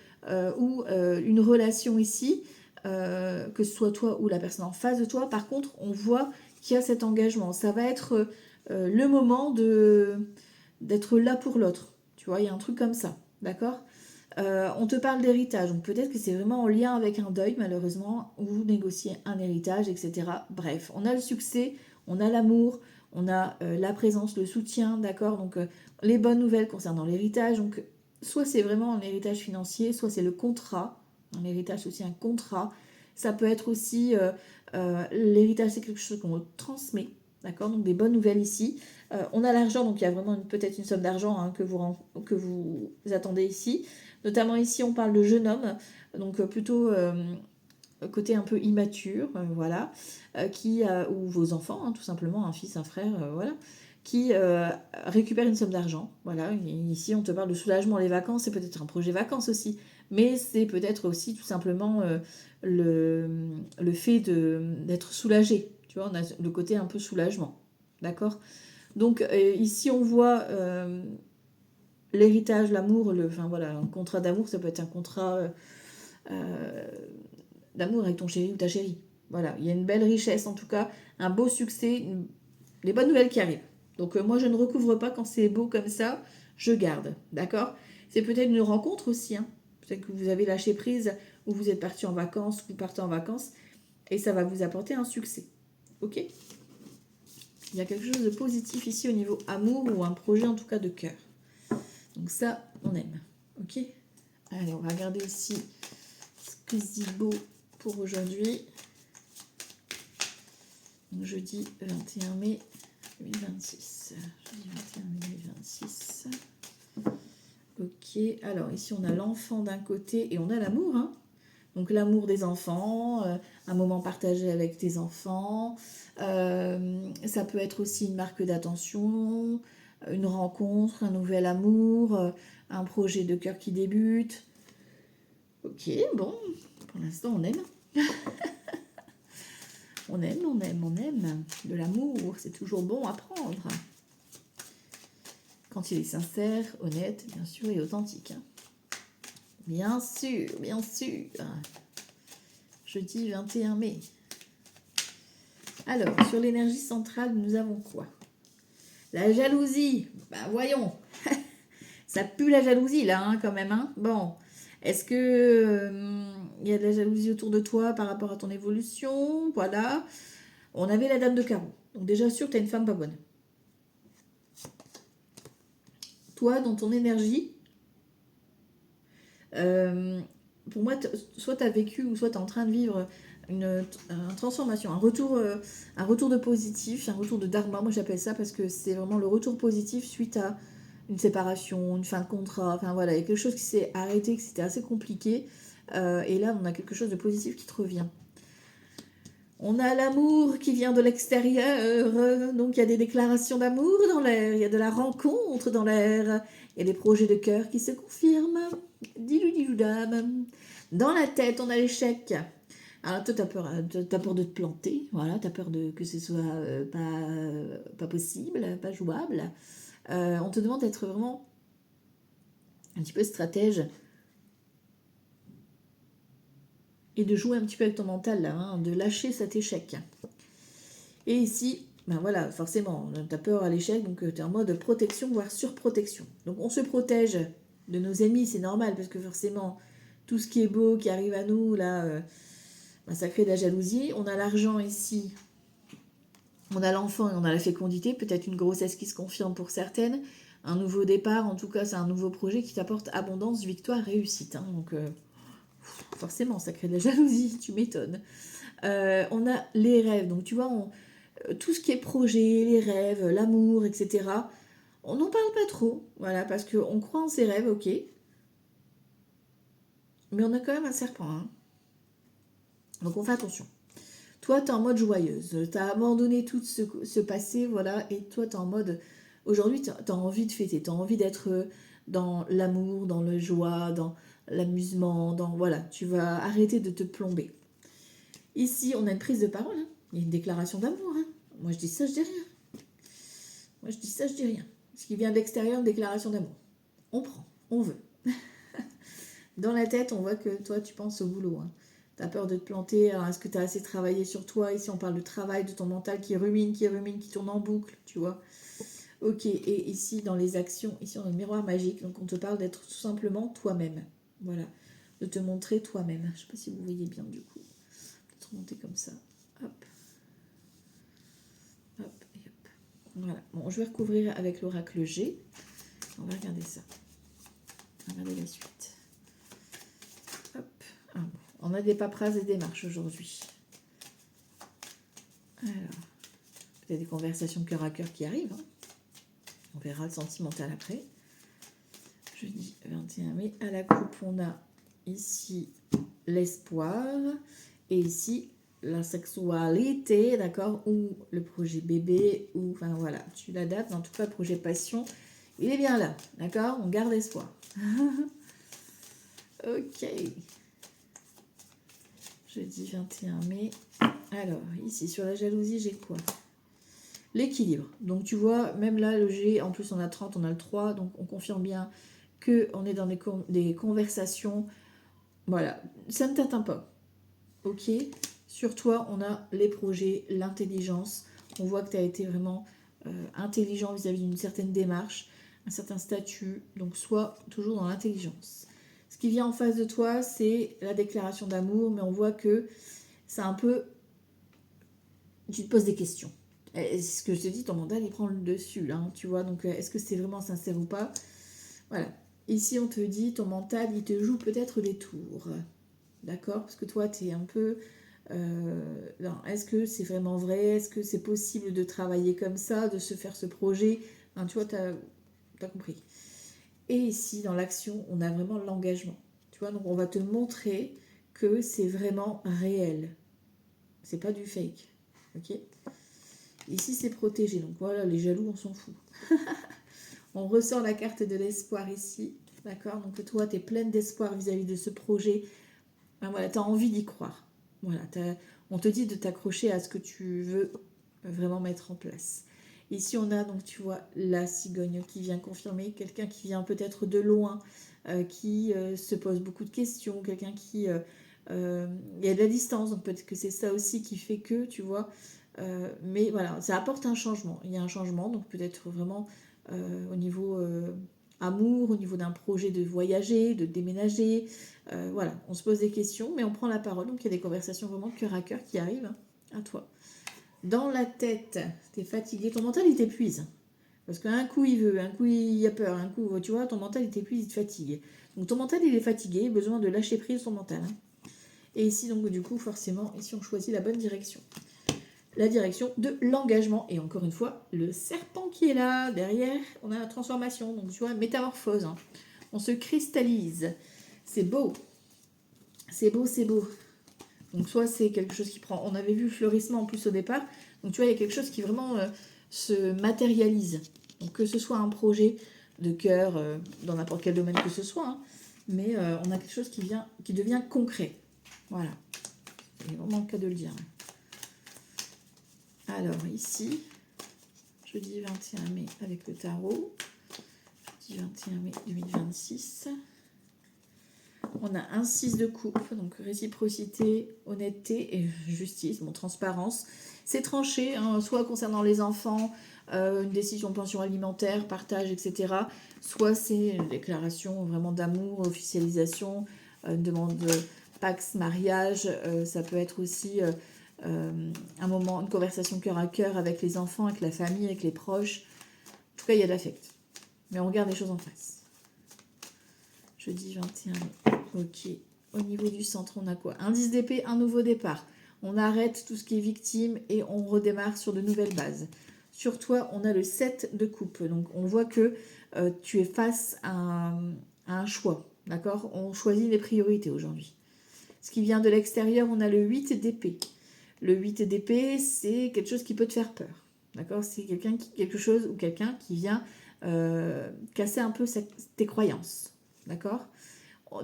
ou une relation ici, que ce soit toi ou la personne en face de toi. Par contre, on voit qu'il y a cet engagement. Ça va être le moment d'être là pour l'autre. Tu vois, il y a un truc comme ça, d'accord? On te parle d'héritage, donc peut-être que c'est vraiment en lien avec un deuil, malheureusement, où vous négociez un héritage, etc. Bref, on a le succès, on a l'amour, on a la présence, le soutien, d'accord? Donc, les bonnes nouvelles concernant l'héritage. Donc, soit c'est vraiment un héritage financier, soit c'est le contrat. Un héritage, c'est aussi un contrat. Ça peut être aussi, l'héritage, c'est quelque chose qu'on transmet, d'accord? Donc, des bonnes nouvelles ici. On a l'argent, donc il y a vraiment peut-être une somme d'argent hein, que vous attendez ici. Notamment ici, on parle de jeune homme, donc plutôt côté un peu immature, voilà, ou vos enfants, hein, tout simplement, un fils, un frère, voilà, qui récupère une somme d'argent. Voilà, ici, on te parle de soulagement. Les vacances, c'est peut-être un projet vacances aussi, mais c'est peut-être aussi tout simplement le fait d'être soulagé. Tu vois, on a le côté un peu soulagement, d'accord? Donc ici, on voit l'héritage, l'amour, enfin voilà, un contrat d'amour, ça peut être un contrat d'amour avec ton chéri ou ta chérie. Voilà, il y a une belle richesse en tout cas, un beau succès, des bonnes nouvelles qui arrivent. Donc moi je ne recouvre pas quand c'est beau comme ça, je garde, d'accord? C'est peut-être une rencontre aussi, hein. Peut-être que vous avez lâché prise ou vous êtes parti en vacances, vous partez en vacances et ça va vous apporter un succès, ok? Il y a quelque chose de positif ici au niveau amour ou un projet en tout cas de cœur. Donc ça, on aime. Ok? Allez, on va regarder ici ce que c'est beau pour aujourd'hui. Donc jeudi 21 mai 2026. Jeudi 21 mai 2026. Ok, alors ici on a l'enfant d'un côté et on a l'amour. Hein. Donc l'amour des enfants, un moment partagé avec tes enfants. Ça peut être aussi une marque d'attention, une rencontre, un nouvel amour, un projet de cœur qui débute. Ok, bon, pour l'instant on aime. On aime, on aime, on aime. De l'amour, c'est toujours bon à prendre. Quand il est sincère, honnête, bien sûr, et authentique. Hein. Bien sûr, bien sûr. Jeudi 21 mai. Alors, sur l'énergie centrale, nous avons quoi? La jalousie. Bah voyons. Ça pue la jalousie là, hein, quand même. Hein. Bon. Est-ce que y a de la jalousie autour de toi par rapport à ton évolution? Voilà. On avait la dame de carreau. Donc déjà sûr que tu as une femme pas bonne. Toi, dans ton énergie, pour moi, soit tu as vécu ou soit tu es en train de vivre une transformation, un retour de positif, un retour de dharma, moi j'appelle ça parce que c'est vraiment le retour positif suite à une séparation, une fin de contrat, enfin voilà, il y a quelque chose qui s'est arrêté, que c'était assez compliqué, et là on a quelque chose de positif qui te revient. On a l'amour qui vient de l'extérieur, donc il y a des déclarations d'amour dans l'air, il y a de la rencontre dans l'air, il y a des projets de cœur qui se confirment, dilou-dilou-dam. Dans la tête, on a l'échec. Alors toi, t'as peur de te planter, voilà, t'as peur que ce soit pas possible, pas jouable. On te demande d'être vraiment un petit peu stratège et de jouer un petit peu avec ton mental là, hein, de lâcher cet échec. Et ici, ben voilà, forcément, tu as peur à l'échec, donc tu es en mode protection, voire surprotection. Donc on se protège de nos ennemis, c'est normal, parce que forcément, tout ce qui est beau, qui arrive à nous, là, ben ça crée de la jalousie. On a l'argent ici, on a l'enfant et on a la fécondité, peut-être une grossesse qui se confirme pour certaines, un nouveau départ, en tout cas c'est un nouveau projet qui t'apporte abondance, victoire, réussite. Hein, donc forcément, ça crée de la jalousie, tu m'étonnes. On a les rêves, donc tu vois, tout ce qui est projet, les rêves, l'amour, etc. On n'en parle pas trop, voilà, parce qu'on croit en ses rêves, ok. Mais on a quand même un serpent, hein. Donc on fait attention. Toi, tu es en mode joyeuse, tu as abandonné tout ce passé, voilà, et toi, tu es en mode... Aujourd'hui, tu as envie de fêter, tu as envie d'être dans l'amour, dans la joie, dans l'amusement, dans... Voilà, tu vas arrêter de te plomber. Ici, on a une prise de parole, hein. Il y a une déclaration d'amour, hein. Moi, je dis ça, je dis rien. Moi, je dis ça, je dis rien. Ce qui vient de l'extérieur, une déclaration d'amour. On prend, on veut. Dans la tête, on voit que toi, tu penses au boulot. Hein. Tu as peur de te planter. Alors, est-ce que tu as assez travaillé sur toi? Ici, on parle de travail, de ton mental qui rumine, qui tourne en boucle, tu vois. Ok, et ici, dans les actions, ici, on a le miroir magique. Donc, on te parle d'être tout simplement toi-même. Voilà, de te montrer toi-même. Je ne sais pas si vous voyez bien, du coup. Peut-être remonter comme ça. Hop. Hop, et hop. Voilà. Bon, je vais recouvrir avec l'oracle G. On va regarder ça. On va regarder la suite. Hop. Ah, bon. On a des paperasses et des marches aujourd'hui. Alors, peut-être des conversations cœur à cœur qui arrivent. Hein. On verra le sentimental après. Jeudi 21 mai. À la coupe, on a ici l'espoir. Et ici, la sexualité, d'accord? Ou le projet bébé. Ou, enfin voilà, tu l'adaptes. En tout cas, le projet passion, il est bien là. D'accord? On garde espoir. Ok. Jeudi 21 mai. Alors, ici, sur la jalousie, j'ai quoi? L'équilibre. Donc, tu vois, même là, le G, en plus, on a 30, on a le 3. Donc, on confirme bien qu'on est dans des conversations. Voilà. Ça ne t'atteint pas. Ok. Sur toi, on a les projets, l'intelligence. On voit que tu as été vraiment intelligent vis-à-vis d'une certaine démarche, un certain statut. Donc, sois toujours dans l'intelligence. Ce qui vient en face de toi, c'est la déclaration d'amour, mais on voit que c'est un peu... Tu te poses des questions. Ce que je te dis, ton mental, il prend le dessus, là, hein, tu vois. Donc, est-ce que c'est vraiment sincère ou pas? Voilà. Ici, on te dit, ton mental, il te joue peut-être des tours. D'accord? Parce que toi, tu es un peu... est-ce que c'est vraiment vrai? Est-ce que c'est possible de travailler comme ça, de se faire ce projet? Enfin, tu vois, tu as compris. Et ici, dans l'action, on a vraiment l'engagement. Tu vois, donc on va te montrer que c'est vraiment réel. C'est pas du fake. Ok? Ici, c'est protégé. Donc voilà, les jaloux, on s'en fout. On ressort la carte de l'espoir ici. D'accord? Donc toi, tu es pleine d'espoir vis-à-vis de ce projet. Ben voilà, tu as envie d'y croire. Voilà, on te dit de t'accrocher à ce que tu veux vraiment mettre en place. Ici, on a donc, tu vois, la cigogne qui vient confirmer, quelqu'un qui vient peut-être de loin, qui se pose beaucoup de questions, quelqu'un qui... il y a de la distance, donc peut-être que c'est ça aussi qui fait que, tu vois... mais voilà, ça apporte un changement. Il y a un changement, donc peut-être vraiment au niveau amour, au niveau d'un projet de voyager, de déménager. Voilà, on se pose des questions, mais on prend la parole. Donc il y a des conversations vraiment cœur à cœur qui arrivent à toi. Dans la tête, tu es fatigué, ton mental il t'épuise. Parce qu'un coup il veut, un coup il a peur, un coup, tu vois, ton mental il t'épuise, il te fatigue. Donc ton mental il est fatigué, besoin de lâcher prise son mental. Hein. Et ici, donc du coup, forcément, ici on choisit la bonne direction. La direction de l'engagement. Et encore une fois, le serpent qui est là, derrière, on a la transformation. Donc tu vois, métamorphose. Hein. On se cristallise. C'est beau. C'est beau, c'est beau. Donc soit c'est quelque chose qui prend... On avait vu le fleurissement en plus au départ. Donc tu vois, il y a quelque chose qui vraiment se matérialise. Donc que ce soit un projet de cœur, dans n'importe quel domaine que ce soit. Hein, mais on a quelque chose qui devient concret. Voilà. C'est vraiment le cas de le dire. Alors ici, jeudi 21 mai avec le tarot. Jeudi 21 mai 2026. On a un 6 de coupe, donc réciprocité, honnêteté et justice, bon, transparence. C'est tranché, hein, soit concernant les enfants, une décision de pension alimentaire, partage, etc. Soit c'est une déclaration vraiment d'amour, officialisation, une demande de pax, mariage. Ça peut être aussi un moment, une conversation cœur à cœur avec les enfants, avec la famille, avec les proches. En tout cas, il y a de l'affect. Mais on regarde les choses en face. Jeudi 21 mai. Ok. Au niveau du centre, on a quoi? Un 10 d'épée, un nouveau départ. On arrête tout ce qui est victime et on redémarre sur de nouvelles bases. Sur toi, on a le 7 de coupe. Donc, on voit que tu es face à un choix. D'accord? On choisit les priorités aujourd'hui. Ce qui vient de l'extérieur, on a le 8 d'épée. Le 8 d'épée, c'est quelque chose qui peut te faire peur. D'accord? C'est quelque chose ou quelqu'un qui vient casser un peu tes croyances. D'accord?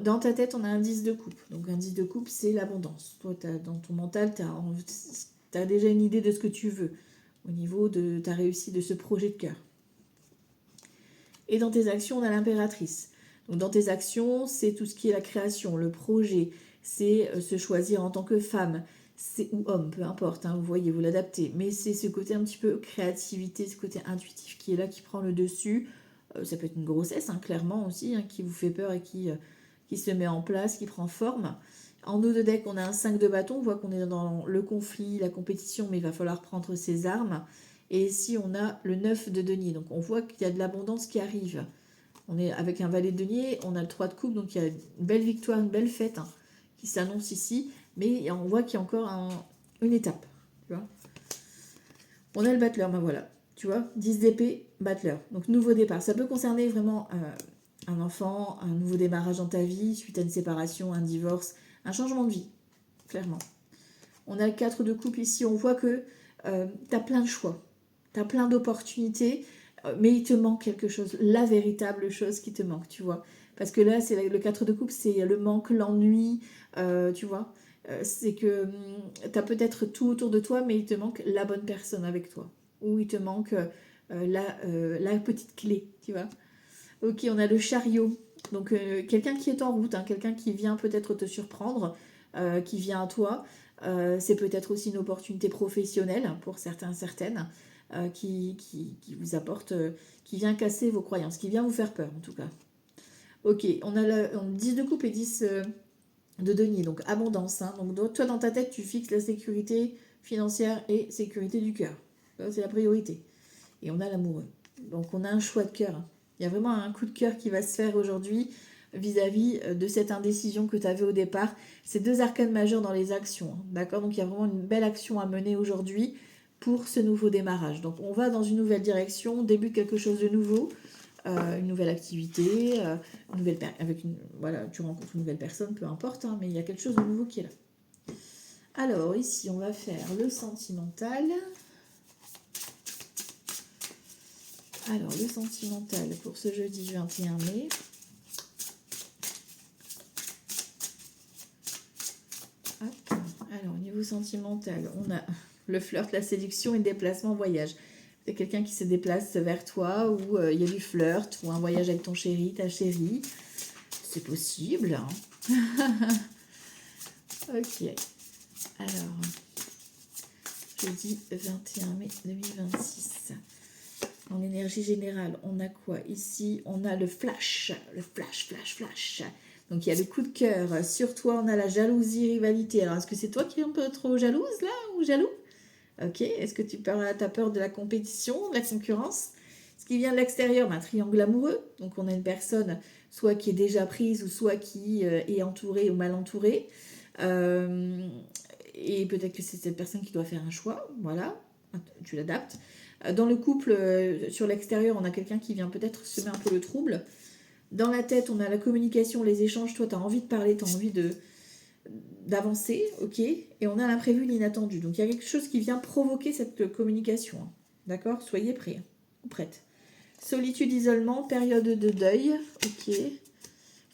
Dans ta tête, on a un 10 de coupe. Donc un 10 de coupe, c'est l'abondance. Toi, dans ton mental, tu as déjà une idée de ce que tu veux au niveau de ta réussite, de ce projet de cœur. Et dans tes actions, on a l'impératrice. Donc dans tes actions, c'est tout ce qui est la création, le projet, c'est se choisir en tant que femme, ou homme, peu importe, hein, vous voyez, vous l'adaptez. Mais c'est ce côté un petit peu créativité, ce côté intuitif qui est là, qui prend le dessus. Ça peut être une grossesse, hein, clairement aussi, hein, qui vous fait peur et qui se met en place, qui prend forme. En haut de deck, on a un 5 de bâton, on voit qu'on est dans le conflit, la compétition, mais il va falloir prendre ses armes. Et ici, on a le 9 de denier, donc on voit qu'il y a de l'abondance qui arrive. On est avec un valet de denier, on a le 3 de coupe, donc il y a une belle victoire, une belle fête hein, qui s'annonce ici, mais on voit qu'il y a encore une étape. Tu vois, on a le battleur, ben voilà, tu vois, 10 d'épée, battleur, donc nouveau départ. Ça peut concerner vraiment un enfant, un nouveau démarrage dans ta vie, suite à une séparation, un divorce, un changement de vie, clairement. On a le 4 de coupe ici, on voit que tu as plein de choix, tu as plein d'opportunités, mais il te manque quelque chose, la véritable chose qui te manque, tu vois. Parce que là, c'est le 4 de coupe, c'est le manque, l'ennui, tu vois. C'est que tu as peut-être tout autour de toi, mais il te manque la bonne personne avec toi. Ou il te manque la petite clé, tu vois. Ok, on a le chariot. Donc, quelqu'un qui est en route, hein, quelqu'un qui vient peut-être te surprendre, qui vient à toi. C'est peut-être aussi une opportunité professionnelle pour certains, certaines, qui vous apporte, qui vient casser vos croyances, qui vient vous faire peur en tout cas. Ok, on a 10 de coupe et 10 de denier, donc abondance. Hein. Donc, toi, dans ta tête, tu fixes la sécurité financière et sécurité du cœur. C'est la priorité. Et on a l'amoureux. Donc, on a un choix de cœur. Hein. Il y a vraiment un coup de cœur qui va se faire aujourd'hui vis-à-vis de cette indécision que tu avais au départ. C'est 2 arcanes majeures dans les actions. Hein. D'accord? Donc, il y a vraiment une belle action à mener aujourd'hui pour ce nouveau démarrage. Donc, on va dans une nouvelle direction, on débute quelque chose de nouveau, une nouvelle activité, voilà, tu rencontres une nouvelle personne, peu importe, hein, mais il y a quelque chose de nouveau qui est là. Alors, ici, on va faire le sentimental. Alors, le sentimental pour ce jeudi 21 mai. Hop. Alors, au niveau sentimental, on a le flirt, la séduction et le déplacement, voyage. C'est quelqu'un qui se déplace vers toi ou il y a du flirt ou un voyage avec ton chéri, ta chérie. C'est possible. Hein. Ok. Alors, jeudi 21 mai 2026. En énergie générale, on a quoi ici? On a le flash, flash. Donc, il y a le coup de cœur. Sur toi, on a la jalousie, rivalité. Alors, est-ce que c'est toi qui es un peu trop jalouse, là, ou jaloux? Ok. Est-ce que tu as peur de la compétition, de la concurrence? Ce qui vient de l'extérieur, un triangle amoureux. Donc, on a une personne, soit qui est déjà prise, ou soit qui est entourée ou mal entourée. Et peut-être que c'est cette personne qui doit faire un choix. Voilà. Tu l'adaptes. Dans le couple, sur l'extérieur, on a quelqu'un qui vient peut-être semer un peu le trouble. Dans la tête, on a la communication, les échanges. Toi, tu as envie de parler, tu as envie d'avancer, ok. Et on a l'imprévu, l'inattendu. Donc, il y a quelque chose qui vient provoquer cette communication. Hein. D'accord? Soyez prêts ou prêtes. Solitude, isolement, période de deuil, ok.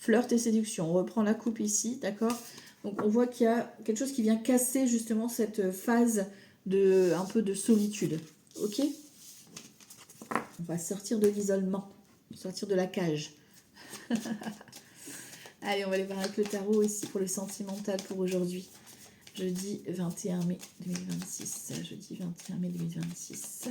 Flirt et séduction. On reprend la coupe ici, d'accord? Donc, on voit qu'il y a quelque chose qui vient casser justement cette phase un peu de solitude. Ok, on va sortir de l'isolement, sortir de la cage. Allez, on va aller voir avec le tarot ici pour le sentimental pour aujourd'hui. Jeudi 21 mai 2026. Jeudi 21 mai 2026.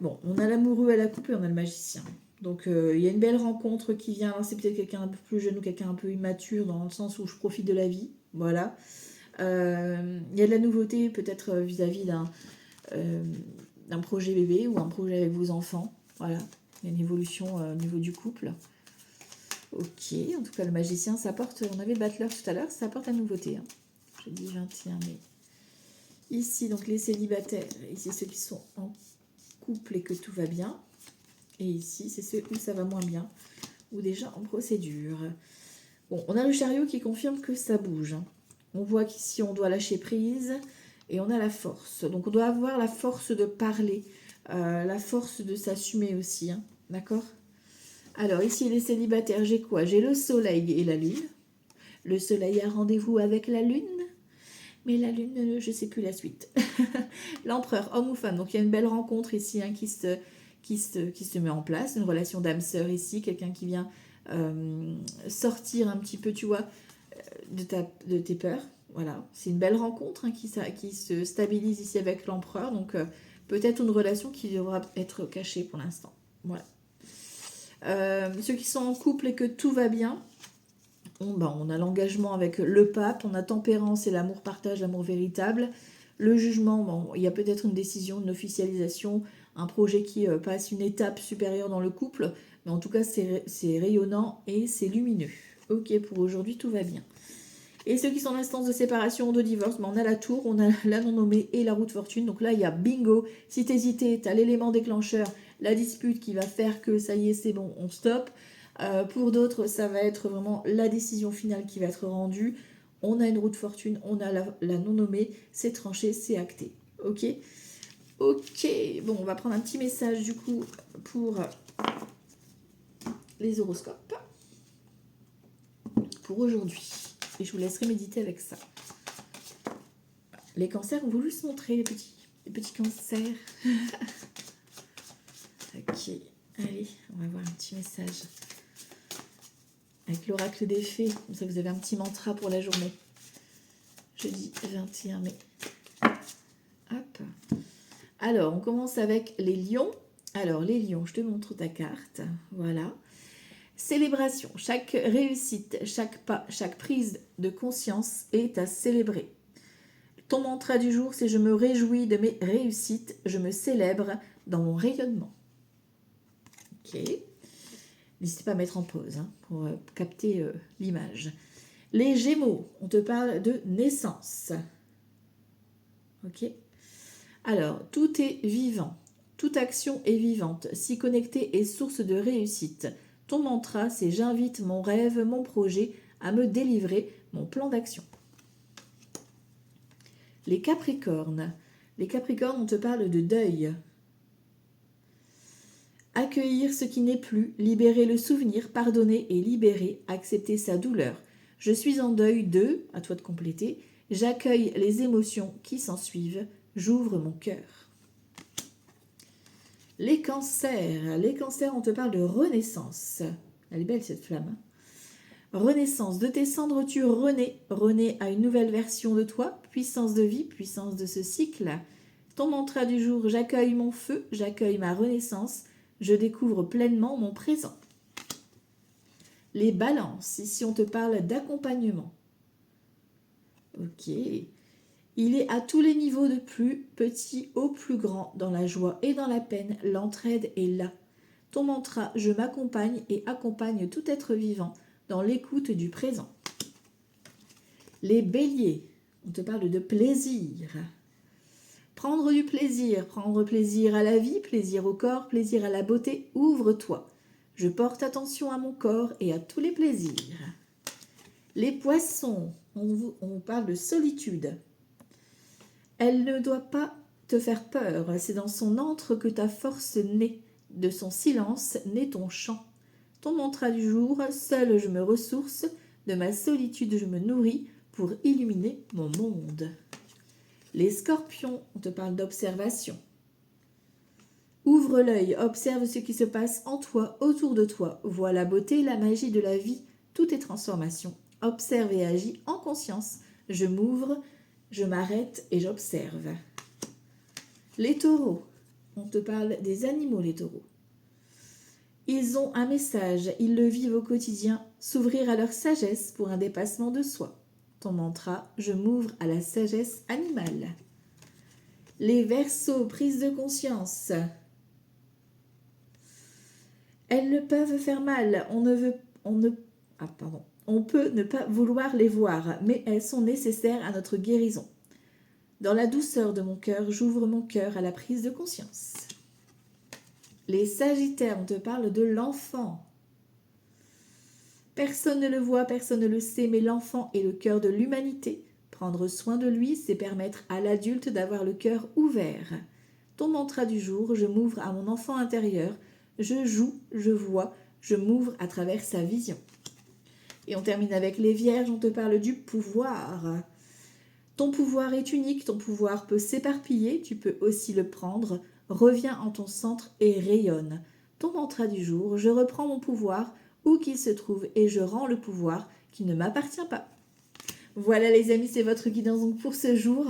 Bon, on a l'amoureux à la coupe et on a le magicien. Donc, il y a une belle rencontre qui vient. Alors, c'est peut-être quelqu'un un peu plus jeune ou quelqu'un un peu immature dans le sens où je profite de la vie. Voilà. Il y a de la nouveauté peut-être vis-à-vis d'un projet bébé ou un projet avec vos enfants. Voilà. Il y a une évolution au niveau du couple. Ok. En tout cas, le magicien, ça apporte... On avait le battleur tout à l'heure. Ça apporte la nouveauté. Hein. Jeudi 21 mai. Ici, donc, les célibataires. Ici, ceux qui sont en couple et que tout va bien. Et ici, c'est ceux où ça va moins bien, ou déjà en procédure. Bon, on a le chariot qui confirme que ça bouge. Hein. On voit qu'ici, on doit lâcher prise et on a la force. Donc, on doit avoir la force de parler, la force de s'assumer aussi. Hein. D'accord? Alors, ici, les célibataires, j'ai quoi? J'ai le soleil et la lune. Le soleil a rendez-vous avec la lune. Mais la lune, je ne sais plus la suite. L'empereur, homme ou femme. Donc, il y a une belle rencontre ici hein, qui se met en place. Une relation d'âme-sœur ici. Quelqu'un qui vient sortir un petit peu, tu vois, de tes peurs. Voilà. C'est une belle rencontre hein, qui se stabilise ici avec l'empereur. Donc, peut-être une relation qui devra être cachée pour l'instant. Voilà. Ceux qui sont en couple et que tout va bien, on a l'engagement avec le pape, on a tempérance et l'amour partage, l'amour véritable. Le jugement, bon, il y a peut-être une décision, une officialisation, un projet qui passe une étape supérieure dans le couple, mais en tout cas c'est rayonnant et c'est lumineux. Ok, pour aujourd'hui tout va bien. Et ceux qui sont en instance de séparation ou de divorce, on a la tour, on a la non-nommée et la roue de fortune. Donc là, il y a bingo. Si t'hésitais, tu as l'élément déclencheur, la dispute qui va faire que ça y est, c'est bon, on stoppe. Pour d'autres, ça va être vraiment la décision finale qui va être rendue. On a une roue de fortune, on a la non-nommée, c'est tranché, c'est acté. Ok? Ok, bon, on va prendre un petit message du coup pour les horoscopes pour aujourd'hui. Et je vous laisserai méditer avec ça. Les cancers ont voulu se montrer, les petits cancers. Ok, allez, on va voir un petit message. Avec l'oracle des fées, comme ça vous avez un petit mantra pour la journée. Jeudi 21 mai. Hop. Alors, on commence avec les lions. Alors, les lions, je te montre ta carte. Voilà. Célébration. Chaque réussite, chaque pas, chaque prise de conscience est à célébrer. Ton mantra du jour, c'est « Je me réjouis de mes réussites, je me célèbre dans mon rayonnement ». Ok. N'hésitez pas à mettre en pause hein, pour capter l'image. Les Gémeaux, on te parle de naissance. Ok. Alors, tout est vivant. Toute action est vivante. S'y connecter est source de réussite. Ton mantra, c'est « J'invite mon rêve, mon projet à me délivrer, mon plan d'action ». Les Capricornes. Les Capricornes, on te parle de deuil. Accueillir ce qui n'est plus, libérer le souvenir, pardonner et libérer, accepter sa douleur. Je suis en deuil de, à toi de compléter, j'accueille les émotions qui s'ensuivent, j'ouvre mon cœur. Les cancers, on te parle de renaissance. Elle est belle cette flamme. Renaissance, de tes cendres tu renais, renais à une nouvelle version de toi, puissance de vie, puissance de ce cycle. Ton mantra du jour, j'accueille mon feu, j'accueille ma renaissance, je découvre pleinement mon présent. Les balances, ici on te parle d'accompagnement. Ok. Il est à tous les niveaux de plus petit au plus grand, dans la joie et dans la peine, l'entraide est là. Ton mantra, je m'accompagne et accompagne tout être vivant dans l'écoute du présent. Les béliers, on te parle de plaisir. Prendre du plaisir, prendre plaisir à la vie, plaisir au corps, plaisir à la beauté, ouvre-toi. Je porte attention à mon corps et à tous les plaisirs. Les poissons, on parle de solitude. Elle ne doit pas te faire peur, c'est dans son antre que ta force naît. De son silence naît ton chant. Ton mantra du jour, seul je me ressource, de ma solitude je me nourris pour illuminer mon monde. Les scorpions, on te parle d'observation. Ouvre l'œil, observe ce qui se passe en toi, autour de toi. Vois la beauté, la magie de la vie tout est transformation. Observe et agis en conscience. Je m'ouvre, je m'arrête et j'observe. Les taureaux. On te parle des animaux, les taureaux. Ils ont un message, ils le vivent au quotidien, s'ouvrir à leur sagesse pour un dépassement de soi. Ton mantra, je m'ouvre à la sagesse animale. Les Verseaux, prise de conscience. Elles peuvent faire mal, on peut ne pas vouloir les voir, mais elles sont nécessaires à notre guérison. Dans la douceur de mon cœur, j'ouvre mon cœur à la prise de conscience. Les Sagittaires, on te parle de l'enfant. Personne ne le voit, personne ne le sait, mais l'enfant est le cœur de l'humanité. Prendre soin de lui, c'est permettre à l'adulte d'avoir le cœur ouvert. Ton mantra du jour, je m'ouvre à mon enfant intérieur, je joue, je vois, je m'ouvre à travers sa vision. Et on termine avec les Vierges, on te parle du pouvoir. Ton pouvoir est unique, ton pouvoir peut s'éparpiller, tu peux aussi le prendre. Reviens en ton centre et rayonne. Ton mantra du jour, je reprends mon pouvoir, où qu'il se trouve, et je rends le pouvoir qui ne m'appartient pas. Voilà les amis, c'est votre guidance donc pour ce jour.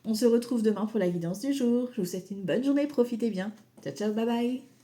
On se retrouve demain pour la guidance du jour. Je vous souhaite une bonne journée, profitez bien. Ciao, ciao, bye bye.